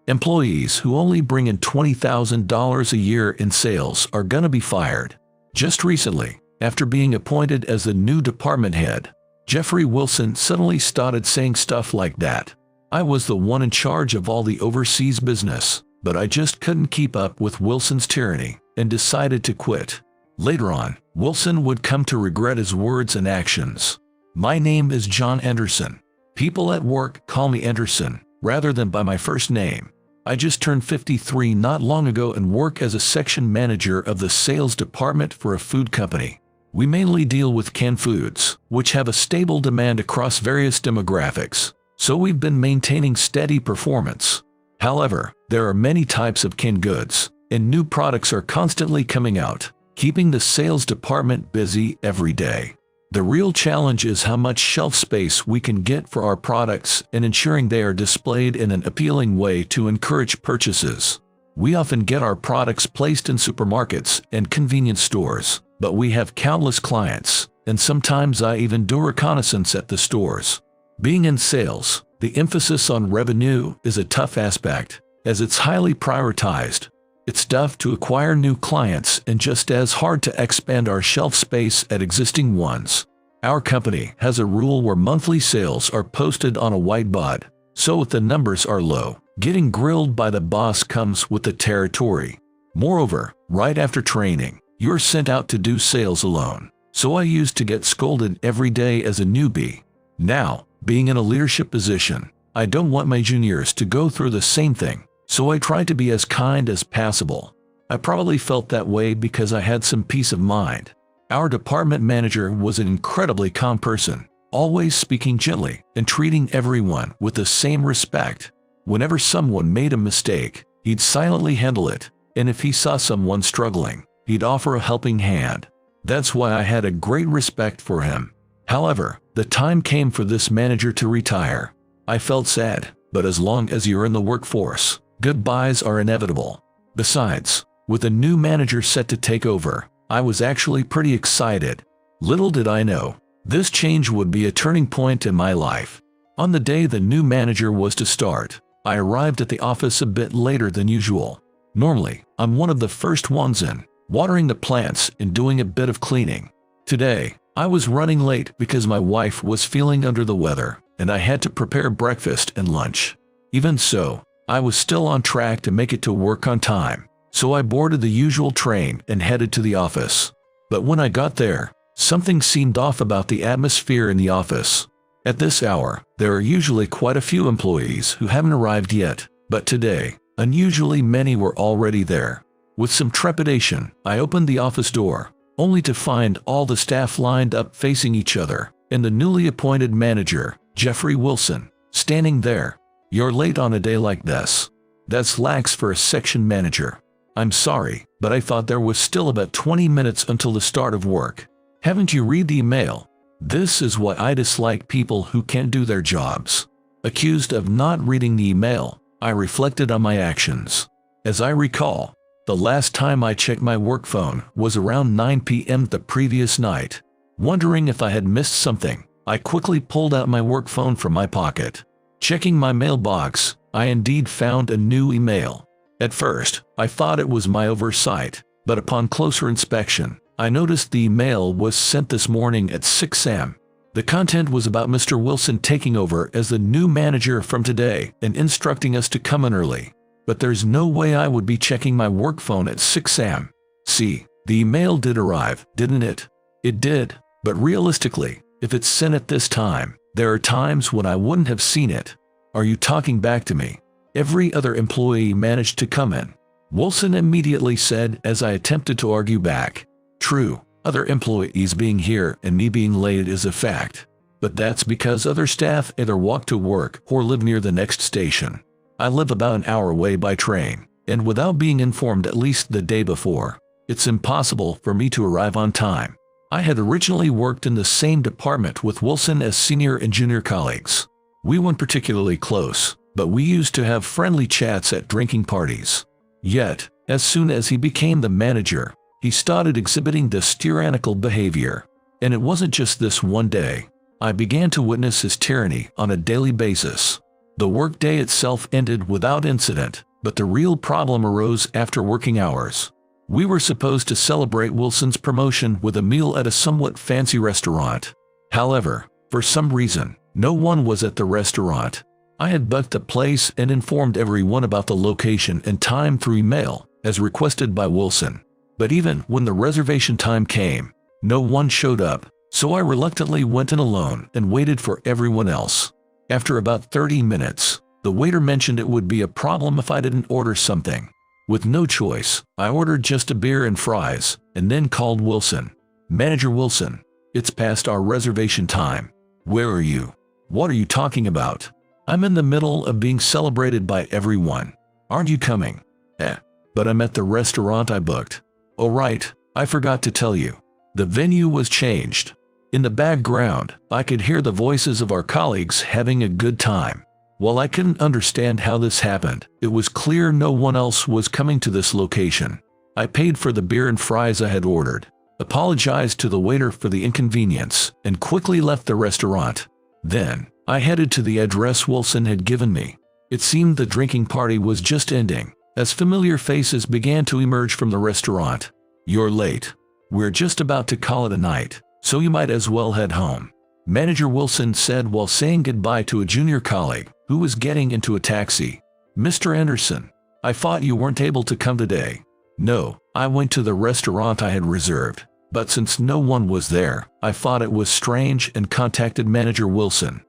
Employees who only bring in $20,000 a year in sales are gonna be fired. Just recently, after being appointed as the new department head, Jeffrey Wilson suddenly started saying stuff like that. I was the one in charge of all the overseas business, but I just couldn't keep up with Wilson's tyranny and decided to quit. Later on, Wilson would come to regret his words and actions. My name is John Anderson. People at work call me Anderson rather than by my first name. I just turned 53 not long ago and work as a section manager of the sales department for a food company. We mainly deal with canned foods, which have a stable demand across various demographics, so we've been maintaining steady performance. However, there are many types of canned goods, and new products are constantly coming out, keeping the sales department busy every day. The real challenge is how much shelf space we can get for our products and ensuring they are displayed in an appealing way to encourage purchases. We often get our products placed in supermarkets and convenience stores, but we have countless clients, and sometimes I even do reconnaissance at the stores. Being in sales, the emphasis on revenue is a tough aspect, as it's highly prioritized. It's tough to acquire new clients and just as hard to expand our shelf space at existing ones. Our company has a rule where monthly sales are posted on a whiteboard, so if the numbers are low, getting grilled by the boss comes with the territory. Moreover, right after training, you're sent out to do sales alone, so I used to get scolded every day as a newbie. Now, being in a leadership position, I don't want my juniors to go through the same thing, so I try to be as kind as possible. I probably felt that way because I had some peace of mind. Our department manager was an incredibly calm person, always speaking gently and treating everyone with the same respect. Whenever someone made a mistake, he'd silently handle it, and if he saw someone struggling, he'd offer a helping hand. That's why I had a great respect for him. However, the time came for this manager to retire. I felt sad, but as long as you're in the workforce, goodbyes are inevitable. Besides, with a new manager set to take over, I was actually pretty excited. Little did I know, this change would be a turning point in my life. On the day the new manager was to start, I arrived at the office a bit later than usual. Normally, I'm one of the first ones in, watering the plants and doing a bit of cleaning. Today, I was running late because my wife was feeling under the weather, and I had to prepare breakfast and lunch. Even so, I was still on track to make it to work on time, so I boarded the usual train and headed to the office. But when I got there, something seemed off about the atmosphere in the office. At this hour, there are usually quite a few employees who haven't arrived yet, but today, unusually many were already there. With some trepidation, I opened the office door, only to find all the staff lined up facing each other, and the newly appointed manager, Jeffrey Wilson, standing there. You're late on a day like this. That's lax for a section manager. I'm sorry, but I thought there was still about 20 minutes until the start of work. Haven't you read the email? This is why I dislike people who can't do their jobs. Accused of not reading the email, I reflected on my actions. As I recall, the last time I checked my work phone was around 9 p.m. the previous night. Wondering if I had missed something, I quickly pulled out my work phone from my pocket. Checking my mailbox, I indeed found a new email. At first, I thought it was my oversight, but upon closer inspection, I noticed the email was sent this morning at 6 a.m. The content was about Mr. Wilson taking over as the new manager from today and instructing us to come in early. But there's no way I would be checking my work phone at 6 a.m. See, the email did arrive, didn't it? It did, but realistically, if it's sent at this time, there are times when I wouldn't have seen it. Are you talking back to me? Every other employee managed to come in. Wilson immediately said as I attempted to argue back. True, other employees being here and me being late is a fact. But that's because other staff either walk to work or live near the next station. I live about an hour away by train, and without being informed at least the day before, it's impossible for me to arrive on time. I had originally worked in the same department with Wilson as senior and junior colleagues. We weren't particularly close, but we used to have friendly chats at drinking parties. Yet, as soon as he became the manager, he started exhibiting this tyrannical behavior. And it wasn't just this one day. I began to witness his tyranny on a daily basis. The workday itself ended without incident, but the real problem arose after working hours. We were supposed to celebrate Wilson's promotion with a meal at a somewhat fancy restaurant. However, for some reason, no one was at the restaurant. I had booked the place and informed everyone about the location and time through email, as requested by Wilson. But even when the reservation time came, no one showed up, so I reluctantly went in alone and waited for everyone else. After about 30 minutes, the waiter mentioned it would be a problem if I didn't order something. With no choice, I ordered just a beer and fries, and then called Wilson. "Manager Wilson, it's past our reservation time. Where are you? What are you talking about? I'm in the middle of being celebrated by everyone. Aren't you coming?" But I'm at the restaurant I booked." "Oh right, I forgot to tell you. The venue was changed." In the background, I could hear the voices of our colleagues having a good time. While I couldn't understand how this happened, it was clear no one else was coming to this location. I paid for the beer and fries I had ordered, apologized to the waiter for the inconvenience, and quickly left the restaurant. Then, I headed to the address Wilson had given me. It seemed the drinking party was just ending, as familiar faces began to emerge from the restaurant. "You're late. We're just about to call it a night, so you might as well head home," Manager Wilson said while saying goodbye to a junior colleague who was getting into a taxi. "Mr. Anderson, I thought you weren't able to come today." "No, I went to the restaurant I had reserved, but since no one was there, I thought it was strange and contacted Manager Wilson."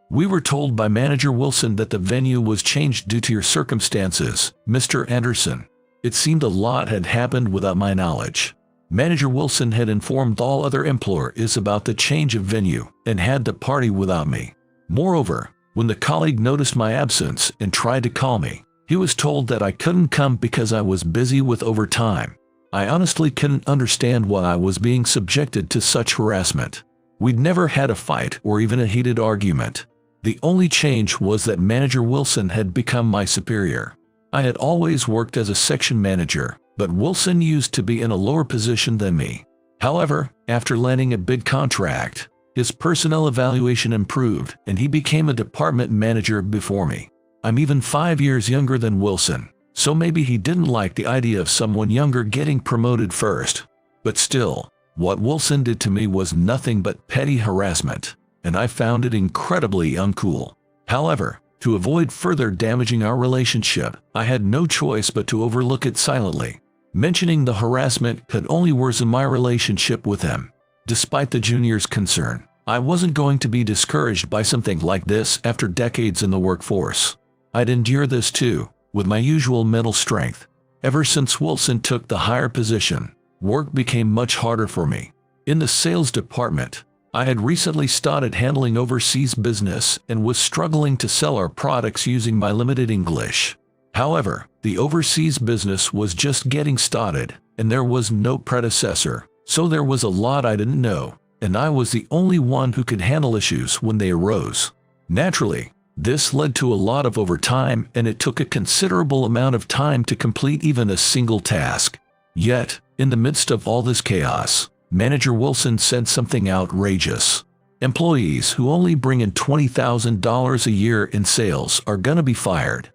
"We were told by Manager Wilson that the venue was changed due to your circumstances, Mr. Anderson. It seemed a lot had happened without my knowledge." Manager Wilson had informed all other employees about the change of venue and had the party without me. Moreover, when the colleague noticed my absence and tried to call me, he was told that I couldn't come because I was busy with overtime. I honestly couldn't understand why I was being subjected to such harassment. We'd never had a fight or even a heated argument. The only change was that Manager Wilson had become my superior. I had always worked as a section manager, but Wilson used to be in a lower position than me. However, after landing a big contract, his personnel evaluation improved and he became a department manager before me. I'm even 5 years younger than Wilson, so maybe he didn't like the idea of someone younger getting promoted first. But still, what Wilson did to me was nothing but petty harassment, and I found it incredibly uncool. However, to avoid further damaging our relationship, I had no choice but to overlook it silently. Mentioning the harassment could only worsen my relationship with him. Despite the junior's concern, I wasn't going to be discouraged by something like this after decades in the workforce. I'd endure this too, with my usual mental strength. Ever since Wilson took the higher position, work became much harder for me. In the sales department, I had recently started handling overseas business and was struggling to sell our products using my limited English. However, the overseas business was just getting started, and there was no predecessor, so there was a lot I didn't know, and I was the only one who could handle issues when they arose. Naturally, this led to a lot of overtime, and it took a considerable amount of time to complete even a single task. Yet, in the midst of all this chaos, Manager Wilson said something outrageous. "Employees who only bring in $20,000 a year in sales are gonna be fired."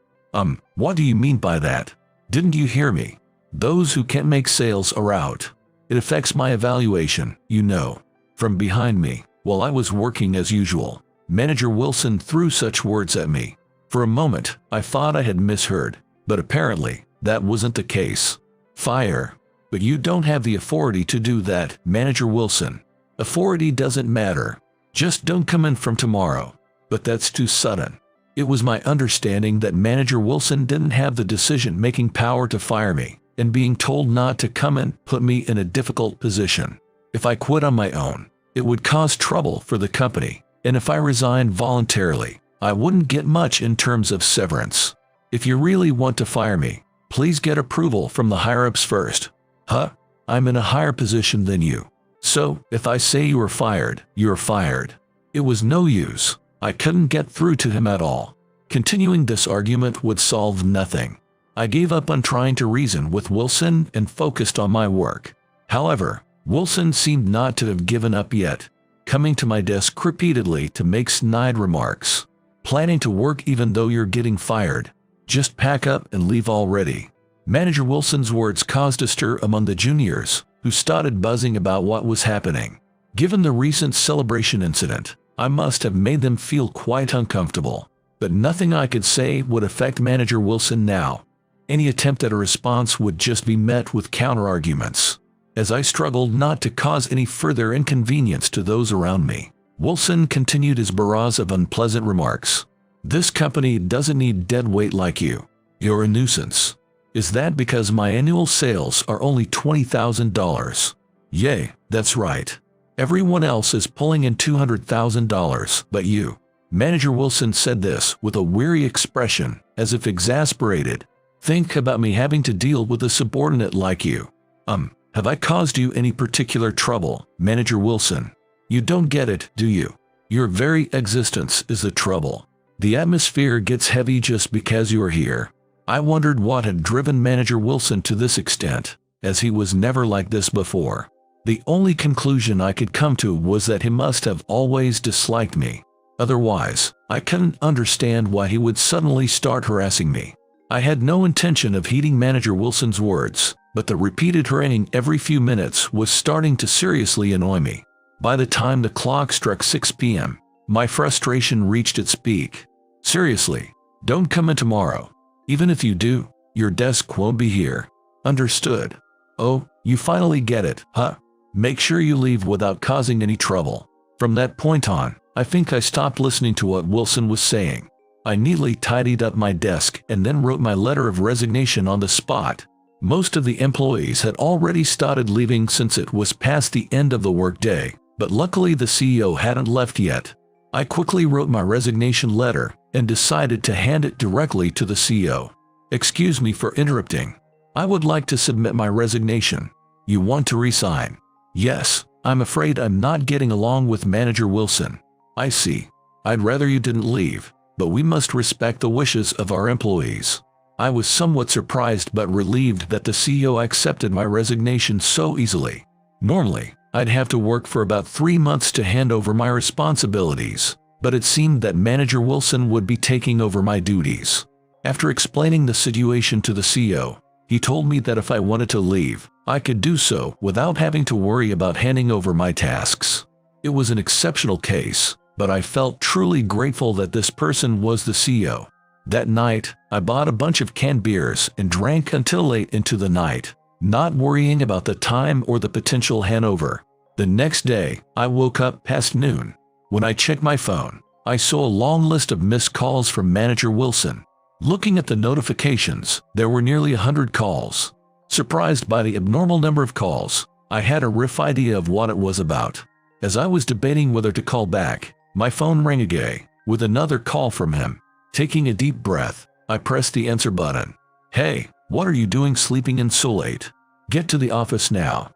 What do you mean by that? Didn't you hear me? Those who can't make sales are out. It affects my evaluation, you know. From behind me, while I was working as usual, Manager Wilson threw such words at me. For a moment, I thought I had misheard, but apparently, that wasn't the case. "Fire. But you don't have the authority to do that, Manager Wilson. Authority doesn't matter. Just don't come in from tomorrow." But that's too sudden. It was my understanding that Manager Wilson didn't have the decision-making power to fire me, and being told not to come in put me in a difficult position. If I quit on my own, it would cause trouble for the company, and if I resigned voluntarily, I wouldn't get much in terms of severance. "If you really want to fire me, please get approval from the higher-ups first." "Huh? I'm in a higher position than you. So, if I say you are fired, you're fired." It was no use. I couldn't get through to him at all. Continuing this argument would solve nothing. I gave up on trying to reason with Wilson and focused on my work. However, Wilson seemed not to have given up yet, coming to my desk repeatedly to make snide remarks. Planning to work even though you're getting fired? Just pack up and leave already. Manager Wilson's words caused a stir among the juniors, who started buzzing about what was happening. Given the recent celebration incident, I must have made them feel quite uncomfortable. But nothing I could say would affect Manager Wilson now. Any attempt at a response would just be met with counter-arguments. As I struggled not to cause any further inconvenience to those around me, Wilson continued his barrage of unpleasant remarks. This company doesn't need dead weight like you. You're a nuisance. Is that because my annual sales are only $20,000? Yay, that's right. Everyone else is pulling in $200,000, but you. Manager Wilson said this with a weary expression, as if exasperated. Think about me having to deal with a subordinate like you. Have I caused you any particular trouble, Manager Wilson? You don't get it, do you? Your very existence is the trouble. The atmosphere gets heavy just because you are here. I wondered what had driven Manager Wilson to this extent, as he was never like this before. The only conclusion I could come to was that he must have always disliked me. Otherwise, I couldn't understand why he would suddenly start harassing me. I had no intention of heeding Manager Wilson's words, but the repeated haranguing every few minutes was starting to seriously annoy me. By the time the clock struck 6 p.m., my frustration reached its peak. Seriously, don't come in tomorrow. Even if you do, your desk won't be here. Understood? Oh, you finally get it, huh? Make sure you leave without causing any trouble. From that point on, I think I stopped listening to what Wilson was saying. I neatly tidied up my desk and then wrote my letter of resignation on the spot. Most of the employees had already started leaving since it was past the end of the workday, but luckily the CEO hadn't left yet. I quickly wrote my resignation letter and decided to hand it directly to the CEO. Excuse me for interrupting. I would like to submit my resignation. You want to resign? Yes, I'm afraid I'm not getting along with Manager Wilson. I see. I'd rather you didn't leave, but we must respect the wishes of our employees. I was somewhat surprised but relieved that the CEO accepted my resignation so easily. Normally, I'd have to work for about 3 months to hand over my responsibilities, but it seemed that Manager Wilson would be taking over my duties. After explaining the situation to the CEO, he told me that if I wanted to leave, I could do so without having to worry about handing over my tasks. It was an exceptional case, but I felt truly grateful that this person was the CEO. That night, I bought a bunch of canned beers and drank until late into the night, not worrying about the time or the potential handover. The next day, I woke up past noon. When I checked my phone, I saw a long list of missed calls from Manager Wilson. Looking at the notifications, there were nearly 100 calls. Surprised by the abnormal number of calls, I had a rough idea of what it was about. As I was debating whether to call back, my phone rang again, with another call from him. Taking a deep breath, I pressed the answer button. Hey, what are you doing sleeping in so late? Get to the office now.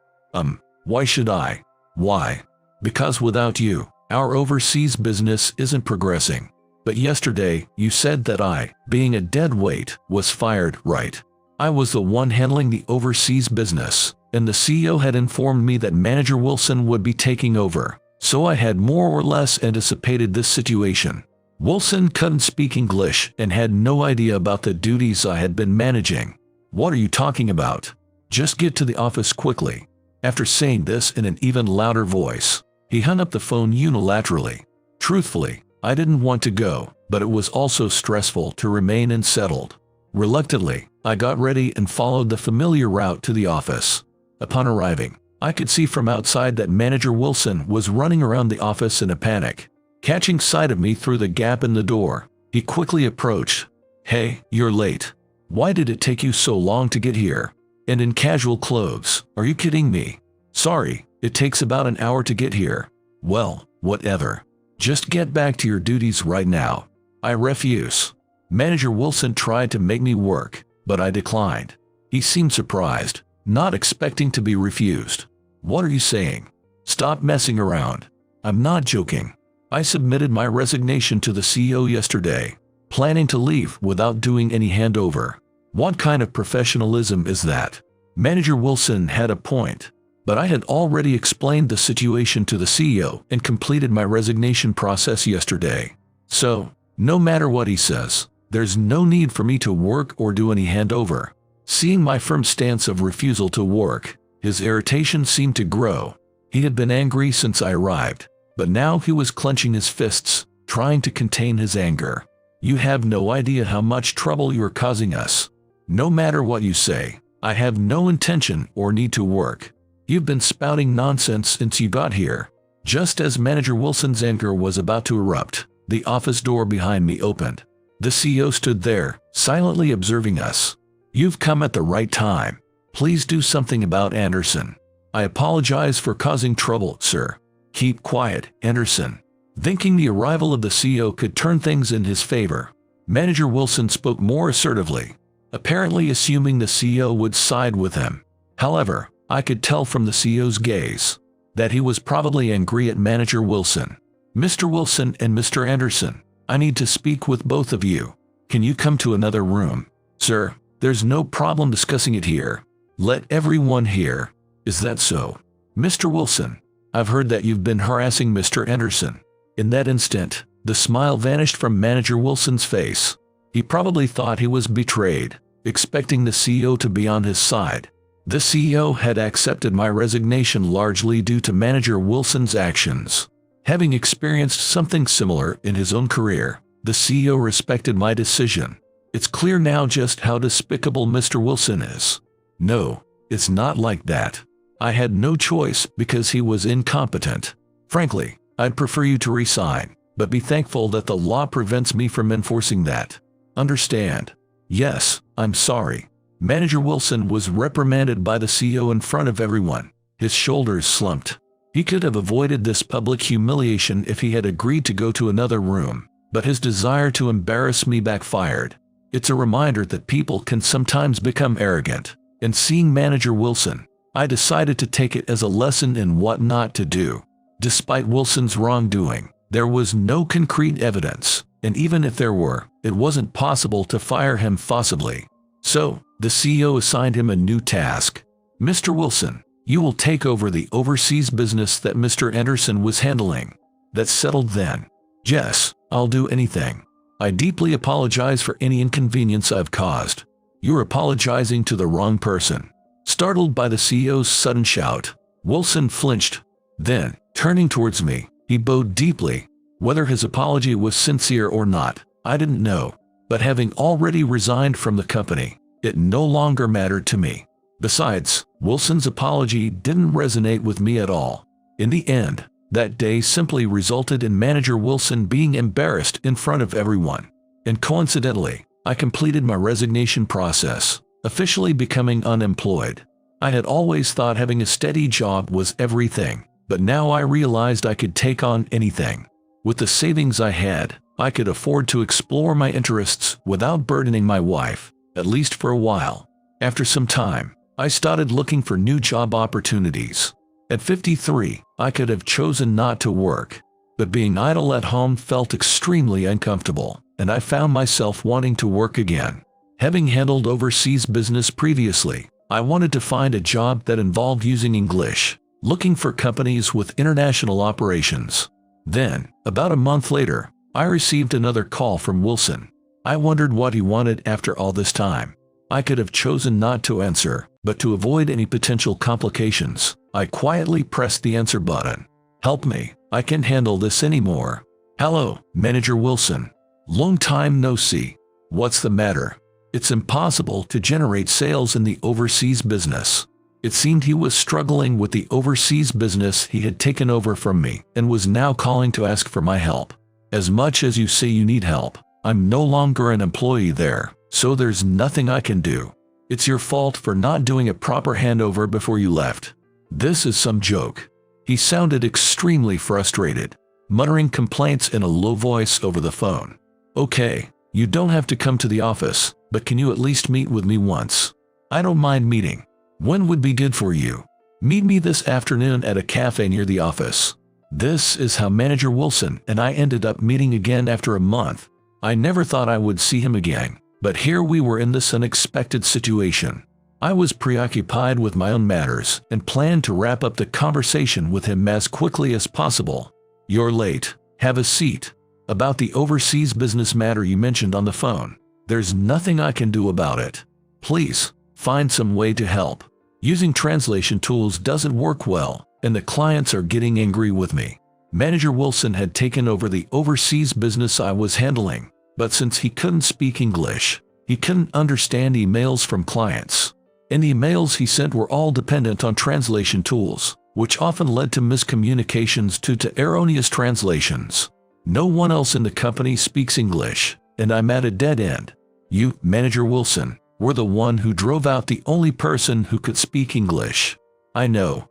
Why should I? Why? Because without you, our overseas business isn't progressing. But yesterday, you said that I, being a dead weight, was fired, right? I was the one handling the overseas business, and the CEO had informed me that Manager Wilson would be taking over, so I had more or less anticipated this situation. Wilson couldn't speak English and had no idea about the duties I had been managing. What are you talking about? Just get to the office quickly. After saying this in an even louder voice, he hung up the phone unilaterally. Truthfully, I didn't want to go, but it was also stressful to remain unsettled. Reluctantly, I got ready and followed the familiar route to the office. Upon arriving, I could see from outside that Manager Wilson was running around the office in a panic. Catching sight of me through the gap in the door, he quickly approached. Hey, you're late. Why did it take you so long to get here? And in casual clothes, are you kidding me? Sorry, it takes about an hour to get here. Well, whatever. Just get back to your duties right now. I refuse. Manager Wilson tried to make me work, but I declined. He seemed surprised, not expecting to be refused. What are you saying? Stop messing around. I'm not joking. I submitted my resignation to the CEO yesterday, planning to leave without doing any handover. What kind of professionalism is that? Manager Wilson had a point, but I had already explained the situation to the CEO and completed my resignation process yesterday. So, No matter what he says, there's no need for me to work or do any handover. Seeing my firm stance of refusal to work, his irritation seemed to grow. He had been angry since I arrived, but now he was clenching his fists, trying to contain his anger. You have no idea how much trouble you're causing us. No matter what you say, I have no intention or need to work. You've been spouting nonsense since you got here. Just as Manager Wilson's anger was about to erupt, the office door behind me opened. The CEO stood there, silently observing us. You've come at the right time. Please do something about Anderson. I apologize for causing trouble, sir. Keep quiet, Anderson. Thinking the arrival of the CEO could turn things in his favor, Manager Wilson spoke more assertively, apparently assuming the CEO would side with him. However, I could tell from the CEO's gaze that he was probably angry at Manager Wilson. Mr. Wilson and Mr. Anderson, I need to speak with both of you. Can you come to another room? Sir, there's no problem discussing it here. Let everyone hear. Is that so? Mr. Wilson, I've heard that you've been harassing Mr. Anderson. In that instant, the smile vanished from Manager Wilson's face. He probably thought he was betrayed, expecting the CEO to be on his side. The CEO had accepted my resignation largely due to Manager Wilson's actions. Having experienced something similar in his own career, the CEO respected my decision. It's clear now just how despicable Mr. Wilson is. No, it's not like that. I had no choice because he was incompetent. Frankly, I'd prefer you to resign, but be thankful that the law prevents me from enforcing that. Understand? Yes, I'm sorry. Manager Wilson was reprimanded by the CEO in front of everyone. His shoulders slumped. He could have avoided this public humiliation if he had agreed to go to another room, but his desire to embarrass me backfired. It's a reminder that people can sometimes become arrogant. And seeing Manager Wilson, I decided to take it as a lesson in what not to do. Despite Wilson's wrongdoing, there was no concrete evidence, and even if there were, it wasn't possible to fire him forcibly. So, the CEO assigned him a new task. Mr. Wilson, you will take over the overseas business that Mr. Anderson was handling. That's settled then. Yes, I'll do anything. I deeply apologize for any inconvenience I've caused. You're apologizing to the wrong person. Startled by the CEO's sudden shout, Wilson flinched. Then, turning towards me, he bowed deeply. Whether his apology was sincere or not, I didn't know. But having already resigned from the company, it no longer mattered to me. Besides, Wilson's apology didn't resonate with me at all. In the end, that day simply resulted in Manager Wilson being embarrassed in front of everyone. And coincidentally, I completed my resignation process, officially becoming unemployed. I had always thought having a steady job was everything, but now I realized I could take on anything. With the savings I had, I could afford to explore my interests without burdening my wife, at least for a while. After some time, I started looking for new job opportunities. At 53, I could have chosen not to work, but being idle at home felt extremely uncomfortable, and I found myself wanting to work again. Having handled overseas business previously, I wanted to find a job that involved using English, looking for companies with international operations. Then, about a month later, I received another call from Wilson. I wondered what he wanted after all this time. I could have chosen not to answer, but to avoid any potential complications, I quietly pressed the answer button. Help me, I can't handle this anymore. Hello, Manager Wilson. Long time no see. What's the matter? It's impossible to generate sales in the overseas business. It seemed he was struggling with the overseas business he had taken over from me and was now calling to ask for my help. As much as you say you need help, I'm no longer an employee there, so there's nothing I can do. It's your fault for not doing a proper handover before you left. This is some joke. He sounded extremely frustrated, muttering complaints in a low voice over the phone. Okay, you don't have to come to the office, but can you at least meet with me once? I don't mind meeting. When would be good for you? Meet me this afternoon at a cafe near the office. This is how Manager Wilson and I ended up meeting again after a month. I never thought I would see him again, but here we were in this unexpected situation. I was preoccupied with my own matters and planned to wrap up the conversation with him as quickly as possible. You're late. Have a seat. About the overseas business matter you mentioned on the phone. There's nothing I can do about it. Please, find some way to help. Using translation tools doesn't work well, and the clients are getting angry with me. Manager Wilson had taken over the overseas business I was handling, but since he couldn't speak English, he couldn't understand emails from clients. And the emails he sent were all dependent on translation tools, which often led to miscommunications due to erroneous translations. No one else in the company speaks English, and I'm at a dead end. You, Manager Wilson, were the one who drove out the only person who could speak English. I know,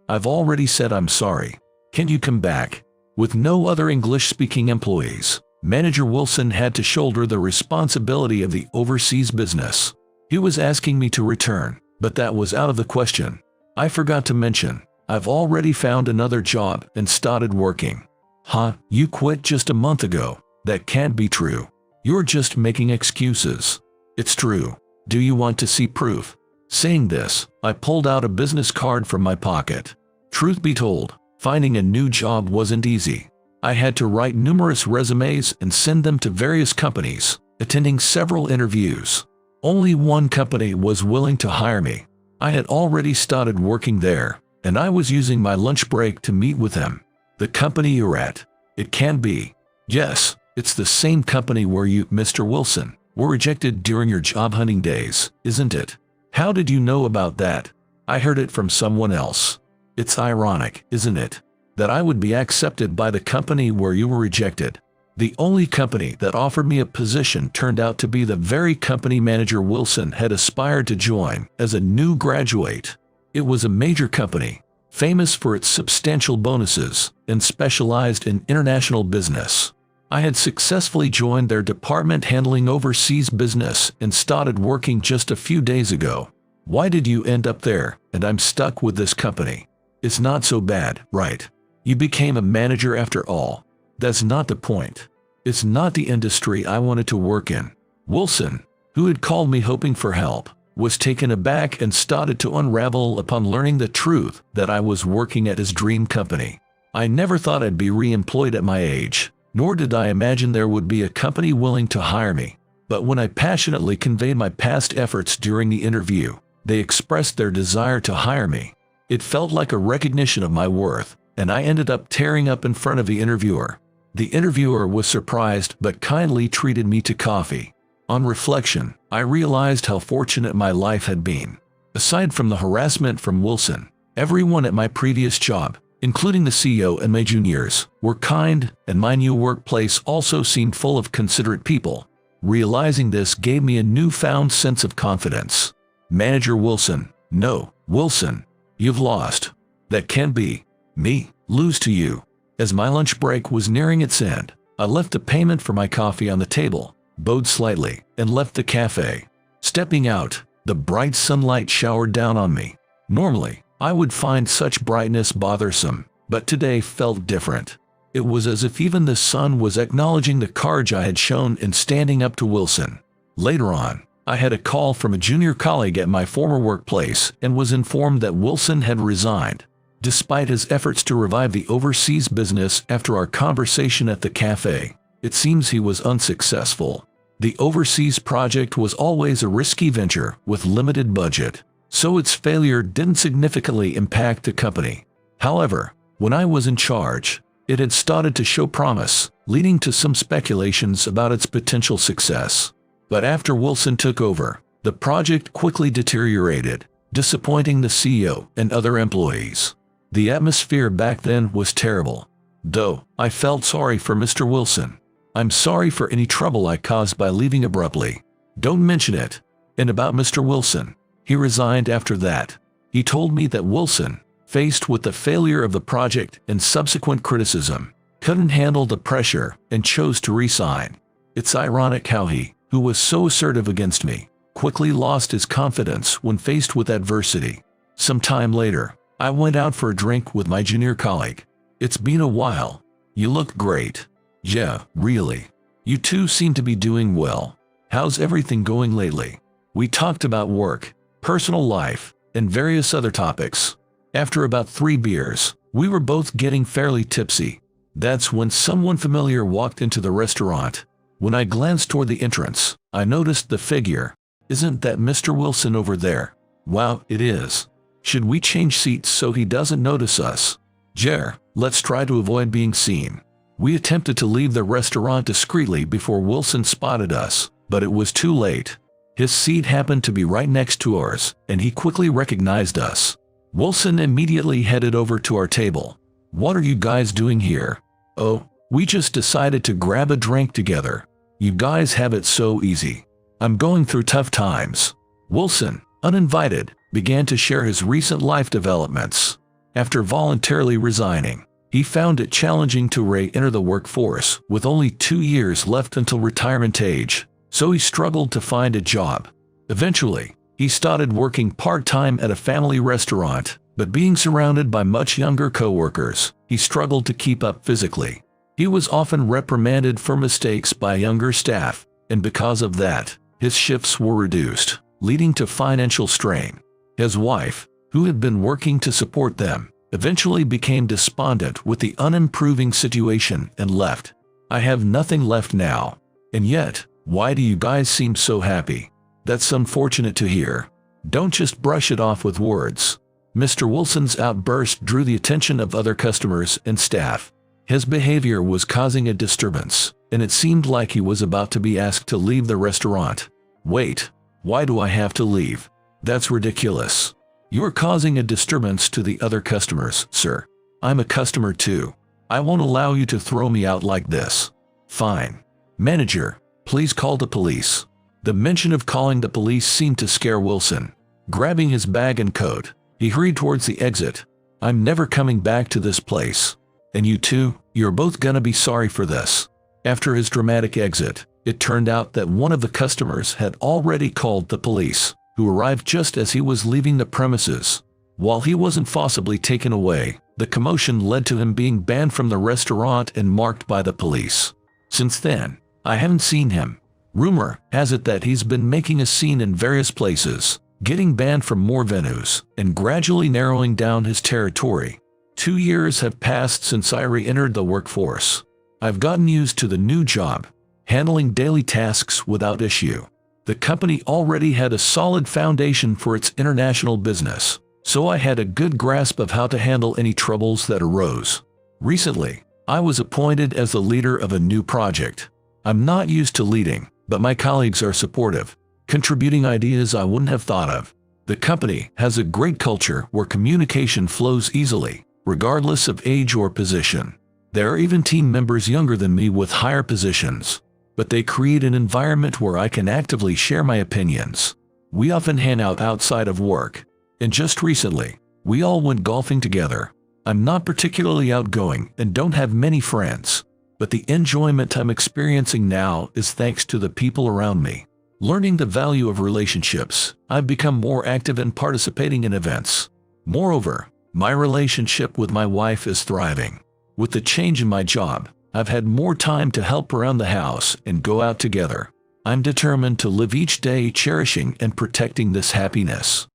I've already said I'm sorry. Can you come back? With no other English-speaking employees, Manager Wilson had to shoulder the responsibility of the overseas business. He was asking me to return, but that was out of the question. I forgot to mention, I've already found another job and started working. Huh, you quit just a month ago? That can't be true. You're just making excuses. It's true. Do you want to see proof? Saying this, I pulled out a business card from my pocket. Truth be told, finding a new job wasn't easy. I had to write numerous resumes and send them to various companies, attending several interviews. Only one company was willing to hire me. I had already started working there, and I was using my lunch break to meet with them. The company you're at. It can't be. Yes, it's the same company where you, Mr. Wilson, were rejected during your job hunting days, isn't it? How did you know about that? I heard it from someone else. It's ironic, isn't it, that I would be accepted by the company where you were rejected. The only company that offered me a position turned out to be the very company Manager Wilson had aspired to join as a new graduate. It was a major company, famous for its substantial bonuses, and specialized in international business. I had successfully joined their department handling overseas business and started working just a few days ago. Why did you end up there, and I'm stuck with this company? It's not so bad, right? You became a manager after all. That's not the point. It's not the industry I wanted to work in. Wilson, who had called me hoping for help, was taken aback and started to unravel upon learning the truth that I was working at his dream company. I never thought I'd be re-employed at my age, nor did I imagine there would be a company willing to hire me. But when I passionately conveyed my past efforts during the interview, they expressed their desire to hire me. It felt like a recognition of my worth, and I ended up tearing up in front of the interviewer. The interviewer was surprised but kindly treated me to coffee. On reflection, I realized how fortunate my life had been. Aside from the harassment from Wilson, everyone at my previous job, including the CEO and my juniors, were kind, and my new workplace also seemed full of considerate people. Realizing this gave me a newfound sense of confidence. Manager Wilson, no, Wilson, you've lost. That can't be. Me, lose to you. As my lunch break was nearing its end, I left the payment for my coffee on the table, bowed slightly, and left the cafe. Stepping out, the bright sunlight showered down on me. Normally, I would find such brightness bothersome, but today felt different. It was as if even the sun was acknowledging the courage I had shown in standing up to Wilson. Later on, I had a call from a junior colleague at my former workplace and was informed that Wilson had resigned. Despite his efforts to revive the overseas business after our conversation at the cafe, it seems he was unsuccessful. The overseas project was always a risky venture with limited budget, so its failure didn't significantly impact the company. However, when I was in charge, it had started to show promise, leading to some speculations about its potential success. But after Wilson took over, the project quickly deteriorated, disappointing the CEO and other employees. The atmosphere back then was terrible. Though, I felt sorry for Mr. Wilson. I'm sorry for any trouble I caused by leaving abruptly. Don't mention it. And about Mr. Wilson, he resigned after that. He told me that Wilson, faced with the failure of the project and subsequent criticism, couldn't handle the pressure and chose to resign. It's ironic how he, who was so assertive against me, quickly lost his confidence when faced with adversity. Some time later, I went out for a drink with my junior colleague. It's been a while. You look great. Yeah, really. You two seem to be doing well. How's everything going lately? We talked about work, personal life, and various other topics. After about 3 beers, we were both getting fairly tipsy. That's when someone familiar walked into the restaurant. When I glanced toward the entrance, I noticed the figure. Isn't that Mr. Wilson over there? Wow, it is. Should we change seats so he doesn't notice us? Jer, let's try to avoid being seen. We attempted to leave the restaurant discreetly before Wilson spotted us, but it was too late. His seat happened to be right next to ours, and he quickly recognized us. Wilson immediately headed over to our table. What are you guys doing here? Oh, we just decided to grab a drink together. You guys have it so easy. I'm going through tough times. Wilson, uninvited, began to share his recent life developments. After voluntarily resigning, he found it challenging to re-enter the workforce with only 2 years left until retirement age, so he struggled to find a job. Eventually, he started working part-time at a family restaurant, but being surrounded by much younger co-workers, he struggled to keep up physically. He was often reprimanded for mistakes by younger staff, and because of that, his shifts were reduced, leading to financial strain. His wife, who had been working to support them, eventually became despondent with the unimproving situation and left. I have nothing left now. And yet, why do you guys seem so happy? That's unfortunate to hear. Don't just brush it off with words. Mr. Wilson's outburst drew the attention of other customers and staff. His behavior was causing a disturbance, and it seemed like he was about to be asked to leave the restaurant. Wait, why do I have to leave? That's ridiculous. You're causing a disturbance to the other customers, sir. I'm a customer too. I won't allow you to throw me out like this. Fine. Manager, please call the police. The mention of calling the police seemed to scare Wilson. Grabbing his bag and coat, he hurried towards the exit. I'm never coming back to this place. And you two, you're both gonna be sorry for this. After his dramatic exit, it turned out that one of the customers had already called the police, who arrived just as he was leaving the premises. While he wasn't forcibly taken away, the commotion led to him being banned from the restaurant and marked by the police. Since then, I haven't seen him. Rumor has it that he's been making a scene in various places, getting banned from more venues, and gradually narrowing down his territory. 2 years have passed since I re-entered the workforce. I've gotten used to the new job, handling daily tasks without issue. The company already had a solid foundation for its international business, so I had a good grasp of how to handle any troubles that arose. Recently, I was appointed as the leader of a new project. I'm not used to leading, but my colleagues are supportive, contributing ideas I wouldn't have thought of. The company has a great culture where communication flows easily, regardless of age or position. There are even team members younger than me with higher positions, but they create an environment where I can actively share my opinions. We often hang out outside of work, and just recently, we all went golfing together. I'm not particularly outgoing and don't have many friends, but the enjoyment I'm experiencing now is thanks to the people around me. Learning the value of relationships, I've become more active in participating in events. Moreover, my relationship with my wife is thriving. With the change in my job, I've had more time to help around the house and go out together. I'm determined to live each day cherishing and protecting this happiness.